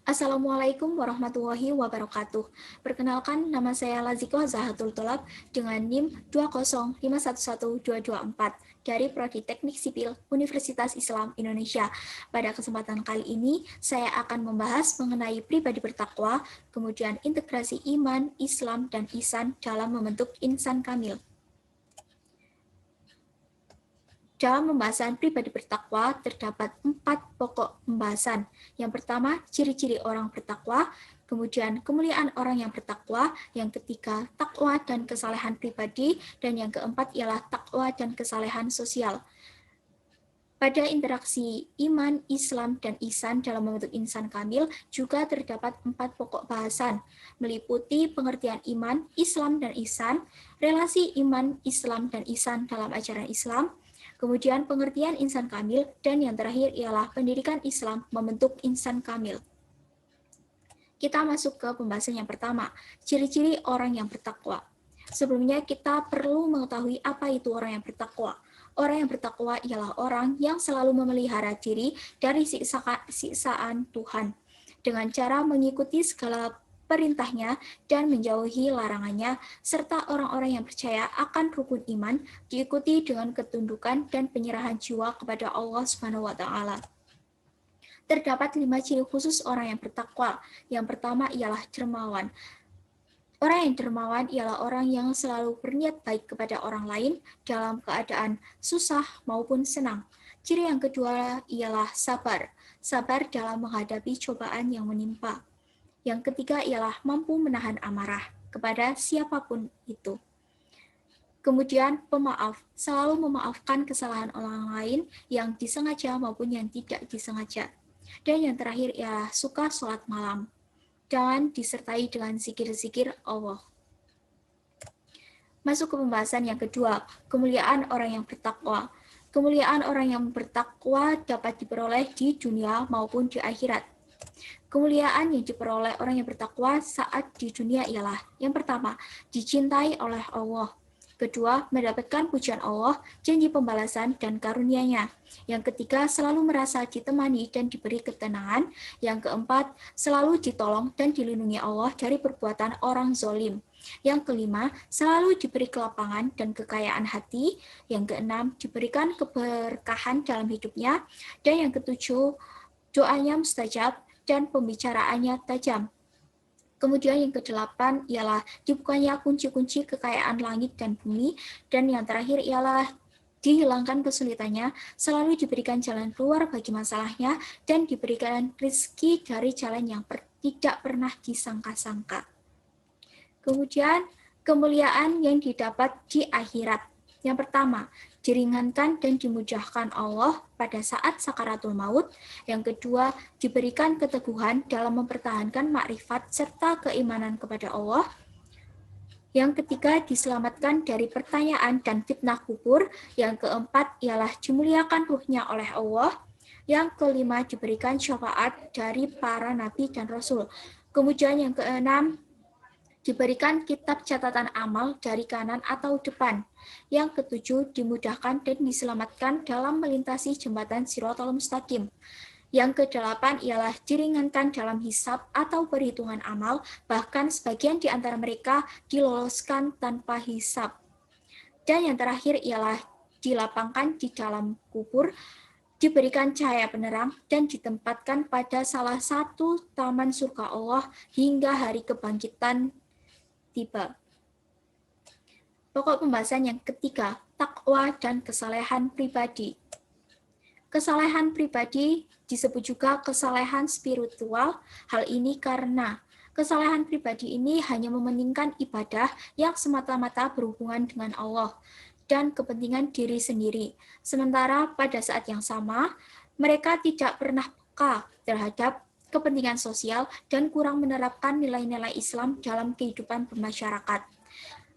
Assalamualaikum warahmatullahi wabarakatuh. Perkenalkan, nama saya Laziko Zahatul Tolab dengan NIM 205111224 dari Prodi Teknik Sipil Universitas Islam Indonesia. Pada kesempatan kali ini, saya akan membahas mengenai pribadi bertakwa, kemudian integrasi iman, Islam, dan ihsan dalam membentuk insan kamil. Dalam pembahasan pribadi bertakwa, terdapat 4 pokok pembahasan. Yang pertama, ciri-ciri orang bertakwa, kemudian kemuliaan orang yang bertakwa, yang ketiga, takwa dan kesalehan pribadi, dan yang keempat ialah takwa dan kesalehan sosial. Pada interaksi iman, Islam, dan ihsan dalam membentuk insan kamil juga terdapat 4 pokok bahasan, meliputi pengertian iman, Islam, dan ihsan, relasi iman, Islam, dan ihsan dalam ajaran Islam, kemudian pengertian insan kamil, dan yang terakhir ialah pendidikan Islam membentuk insan kamil. Kita masuk ke pembahasan yang pertama, ciri-ciri orang yang bertakwa. Sebelumnya kita perlu mengetahui apa itu orang yang bertakwa. Orang yang bertakwa ialah orang yang selalu memelihara diri dari siksaan Tuhan dengan cara mengikuti segala perintahnya dan menjauhi larangannya, serta orang-orang yang percaya akan rukun iman diikuti dengan ketundukan dan penyerahan jiwa kepada Allah Subhanahu wa Ta'ala. Terdapat 5 ciri khusus orang yang bertakwa. Yang pertama ialah dermawan. Orang yang dermawan ialah orang yang selalu berniat baik kepada orang lain dalam keadaan susah maupun senang. Ciri yang kedua ialah sabar. Sabar dalam menghadapi cobaan yang menimpa. Yang ketiga ialah mampu menahan amarah kepada siapapun itu. Kemudian pemaaf, selalu memaafkan kesalahan orang lain yang disengaja maupun yang tidak disengaja. Dan yang terakhir ialah suka sholat malam. Jangan disertai dengan zikir-zikir Allah. Masuk ke pembahasan yang kedua, kemuliaan orang yang bertakwa. Kemuliaan orang yang bertakwa dapat diperoleh di dunia maupun di akhirat. Kemuliaan yang diperoleh orang yang bertakwa saat di dunia ialah, yang pertama, dicintai oleh Allah. Kedua, mendapatkan pujian Allah, janji pembalasan, dan karunia-Nya. Yang ketiga, selalu merasa ditemani dan diberi ketenangan. Yang keempat, selalu ditolong dan dilindungi Allah dari perbuatan orang zalim. Yang kelima, selalu diberi kelapangan dan kekayaan hati. Yang keenam, diberikan keberkahan dalam hidupnya. Dan yang ketujuh, doanya mustajab dan pembicaraannya tajam. Kemudian yang kedelapan ialah dibukanya kunci-kunci kekayaan langit dan bumi, dan yang terakhir ialah dihilangkan kesulitannya, selalu diberikan jalan keluar bagi masalahnya, dan diberikan rezeki dari jalan yang tidak pernah disangka-sangka. Kemudian kemuliaan yang didapat di akhirat. Yang pertama, diringankan dan dimudahkan Allah pada saat sakaratul maut. Yang kedua, diberikan keteguhan dalam mempertahankan makrifat serta keimanan kepada Allah. Yang ketiga, diselamatkan dari pertanyaan dan fitnah kubur. Yang keempat, ialah dimuliakan ruhnya oleh Allah. Yang kelima, diberikan syafaat dari para nabi dan rasul. Kemudian yang keenam, diberikan kitab catatan amal dari kanan atau depan. Yang ketujuh, dimudahkan dan diselamatkan dalam melintasi jembatan Shiratal Mustaqim. Yang kedelapan ialah diringankan dalam hisab atau perhitungan amal, bahkan sebagian di antara mereka diloloskan tanpa hisab. Dan yang terakhir ialah dilapangkan di dalam kubur, diberikan cahaya penerang, dan ditempatkan pada salah satu taman surga Allah hingga hari kebangkitan tiba. Pokok pembahasan yang ketiga, takwa dan kesalehan pribadi. Kesalehan pribadi disebut juga kesalehan spiritual. Hal ini karena kesalehan pribadi ini hanya mementingkan ibadah yang semata-mata berhubungan dengan Allah dan kepentingan diri sendiri. Sementara pada saat yang sama, mereka tidak pernah peka terhadap kepentingan sosial dan kurang menerapkan nilai-nilai Islam dalam kehidupan bermasyarakat.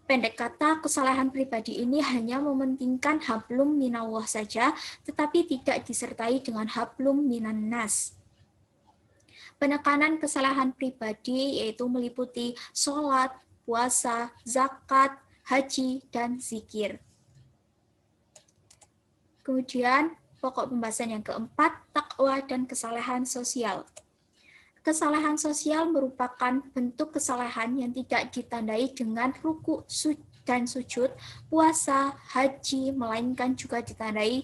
Pendek kata, kesalahan pribadi ini hanya mementingkan hablum minallah saja, tetapi tidak disertai dengan hablum minan nas. Penekanan kesalahan pribadi yaitu meliputi sholat, puasa, zakat, haji, dan zikir. Kemudian, pokok pembahasan yang keempat, takwa dan kesalehan sosial. Kesalahan sosial merupakan bentuk kesalahan yang tidak ditandai dengan ruku dan sujud, puasa, haji, melainkan juga ditandai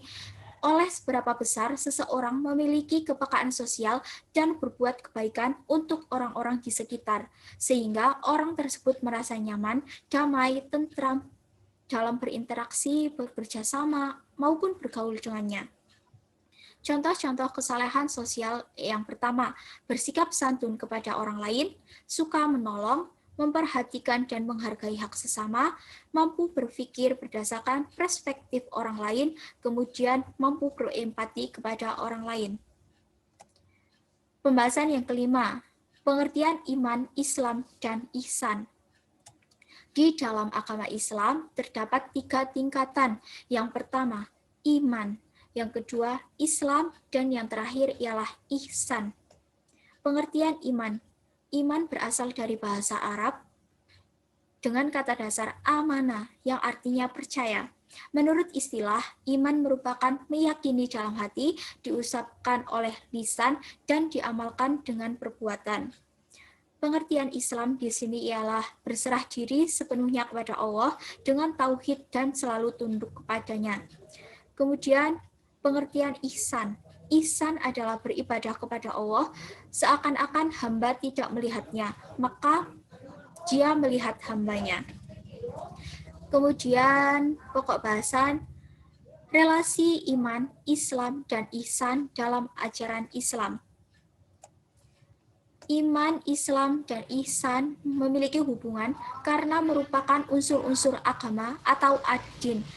oleh seberapa besar seseorang memiliki kepekaan sosial dan berbuat kebaikan untuk orang-orang di sekitar, sehingga orang tersebut merasa nyaman, damai, tentram dalam berinteraksi, bekerja sama, maupun bergaul dengannya. Contoh-contoh kesalahan sosial yang pertama, bersikap santun kepada orang lain, suka menolong, memperhatikan dan menghargai hak sesama, mampu berpikir berdasarkan perspektif orang lain, kemudian mampu berempati kepada orang lain. Pembahasan yang kelima, pengertian iman, Islam, dan ihsan. Di dalam agama Islam terdapat 3 tingkatan. Yang pertama, iman. Yang kedua, Islam, dan yang terakhir ialah ihsan. Pengertian iman. Iman berasal dari bahasa Arab dengan kata dasar amana yang artinya percaya. Menurut istilah, iman merupakan meyakini dalam hati, diucapkan oleh lisan, dan diamalkan dengan perbuatan. Pengertian Islam di sini ialah berserah diri sepenuhnya kepada Allah dengan tauhid dan selalu tunduk kepadanya. Kemudian, pengertian ihsan. Ihsan adalah beribadah kepada Allah seakan-akan hamba tidak melihatnya, maka dia melihat hambanya. Kemudian pokok bahasan, relasi iman, Islam, dan ihsan dalam ajaran Islam. Iman, Islam, dan ihsan memiliki hubungan karena merupakan unsur-unsur agama atau ad-din.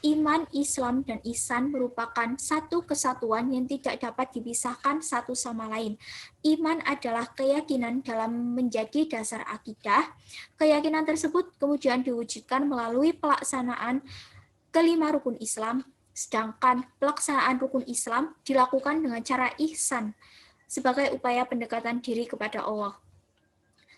Iman, Islam, dan ihsan merupakan satu kesatuan yang tidak dapat dipisahkan satu sama lain. Iman adalah keyakinan dalam menjadi dasar akidah. Keyakinan tersebut kemudian diwujudkan melalui pelaksanaan kelima rukun Islam, sedangkan pelaksanaan rukun Islam dilakukan dengan cara ihsan sebagai upaya pendekatan diri kepada Allah.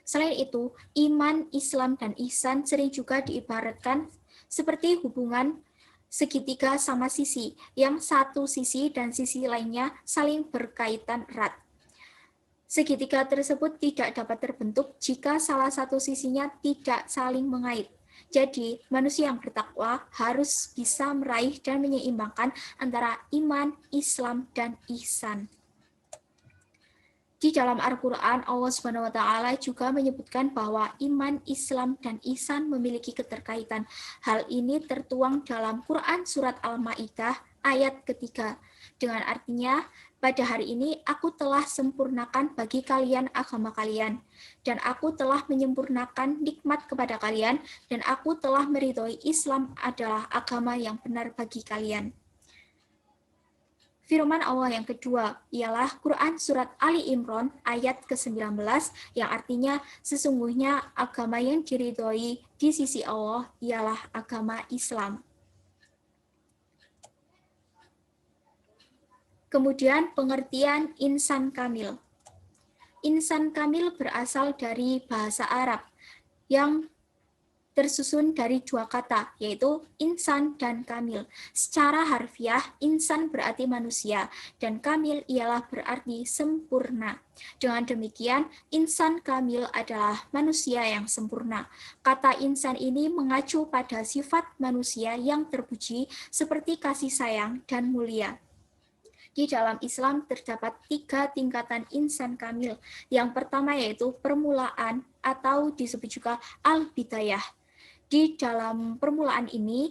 Selain itu, iman, Islam, dan ihsan sering juga diibaratkan seperti hubungan segitiga sama sisi, yang satu sisi dan sisi lainnya saling berkaitan erat. Segitiga tersebut tidak dapat terbentuk jika salah satu sisinya tidak saling mengait. Jadi, manusia yang bertakwa harus bisa meraih dan menyeimbangkan antara iman, Islam, dan ihsan. Di dalam Al-Quran, Allah SWT juga menyebutkan bahwa iman, Islam, dan ihsan memiliki keterkaitan. Hal ini tertuang dalam Quran Surat Al-Ma'idah ayat ketiga. Dengan artinya, pada hari ini aku telah sempurnakan bagi kalian agama kalian, dan aku telah menyempurnakan nikmat kepada kalian, dan aku telah meridhoi Islam adalah agama yang benar bagi kalian. Firman Allah yang kedua ialah Quran Surat Ali Imran ayat ke-19 yang artinya sesungguhnya agama yang diridhoi di sisi Allah ialah agama Islam. Kemudian pengertian insan kamil. Insan kamil berasal dari bahasa Arab yang tersusun dari 2 kata, yaitu insan dan kamil. Secara harfiah, insan berarti manusia, dan kamil ialah berarti sempurna. Dengan demikian, insan kamil adalah manusia yang sempurna. Kata insan ini mengacu pada sifat manusia yang terpuji seperti kasih sayang dan mulia. Di dalam Islam terdapat 3 tingkatan insan kamil. Yang pertama yaitu permulaan atau disebut juga al-bidayah. Di dalam permulaan ini,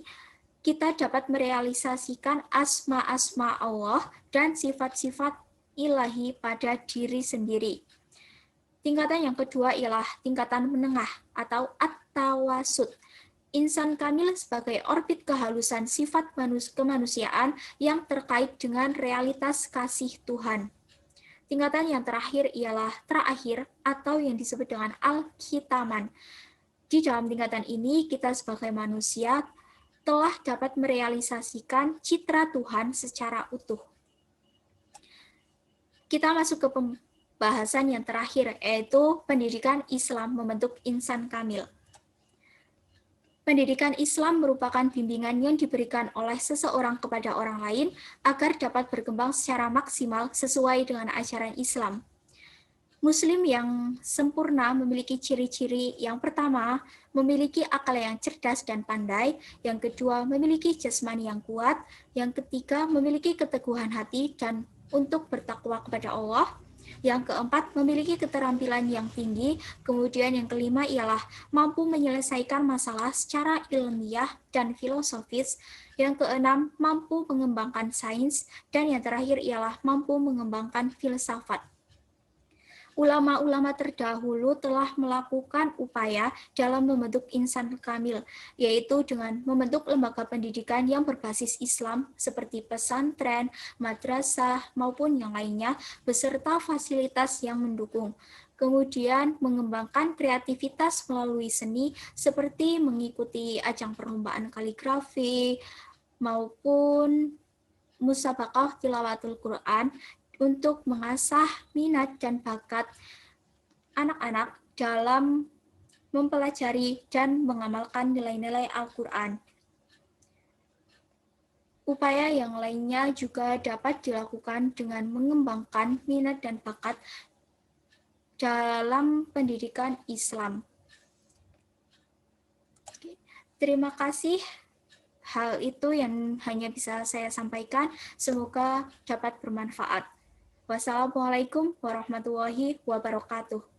kita dapat merealisasikan asma-asma Allah dan sifat-sifat ilahi pada diri sendiri. Tingkatan yang kedua ialah tingkatan menengah atau at-tawasud. Insan kamil sebagai orbit kehalusan sifat kemanusiaan yang terkait dengan realitas kasih Tuhan. Tingkatan yang terakhir ialah terakhir atau yang disebut dengan al-khitaman. Di dalam tingkatan ini, kita sebagai manusia telah dapat merealisasikan citra Tuhan secara utuh. Kita masuk ke pembahasan yang terakhir, yaitu pendidikan Islam membentuk insan kamil. Pendidikan Islam merupakan bimbingan yang diberikan oleh seseorang kepada orang lain agar dapat berkembang secara maksimal sesuai dengan ajaran Islam. Muslim yang sempurna memiliki ciri-ciri yang pertama, memiliki akal yang cerdas dan pandai, yang kedua, memiliki jasmani yang kuat, yang ketiga, memiliki keteguhan hati dan untuk bertakwa kepada Allah, yang keempat, memiliki keterampilan yang tinggi, kemudian yang kelima ialah mampu menyelesaikan masalah secara ilmiah dan filosofis, yang keenam, mampu mengembangkan sains, dan yang terakhir ialah mampu mengembangkan filsafat. Ulama-ulama terdahulu telah melakukan upaya dalam membentuk insan kamil, yaitu dengan membentuk lembaga pendidikan yang berbasis Islam seperti pesantren, madrasah, maupun yang lainnya, beserta fasilitas yang mendukung. Kemudian mengembangkan kreativitas melalui seni seperti mengikuti ajang perlombaan kaligrafi maupun musabaqah tilawatul Quran untuk mengasah minat dan bakat anak-anak dalam mempelajari dan mengamalkan nilai-nilai Al-Quran. Upaya yang lainnya juga dapat dilakukan dengan mengembangkan minat dan bakat dalam pendidikan Islam. Terima kasih. Hal itu yang hanya bisa saya sampaikan. Semoga dapat bermanfaat. Wassalamualaikum warahmatullahi wabarakatuh.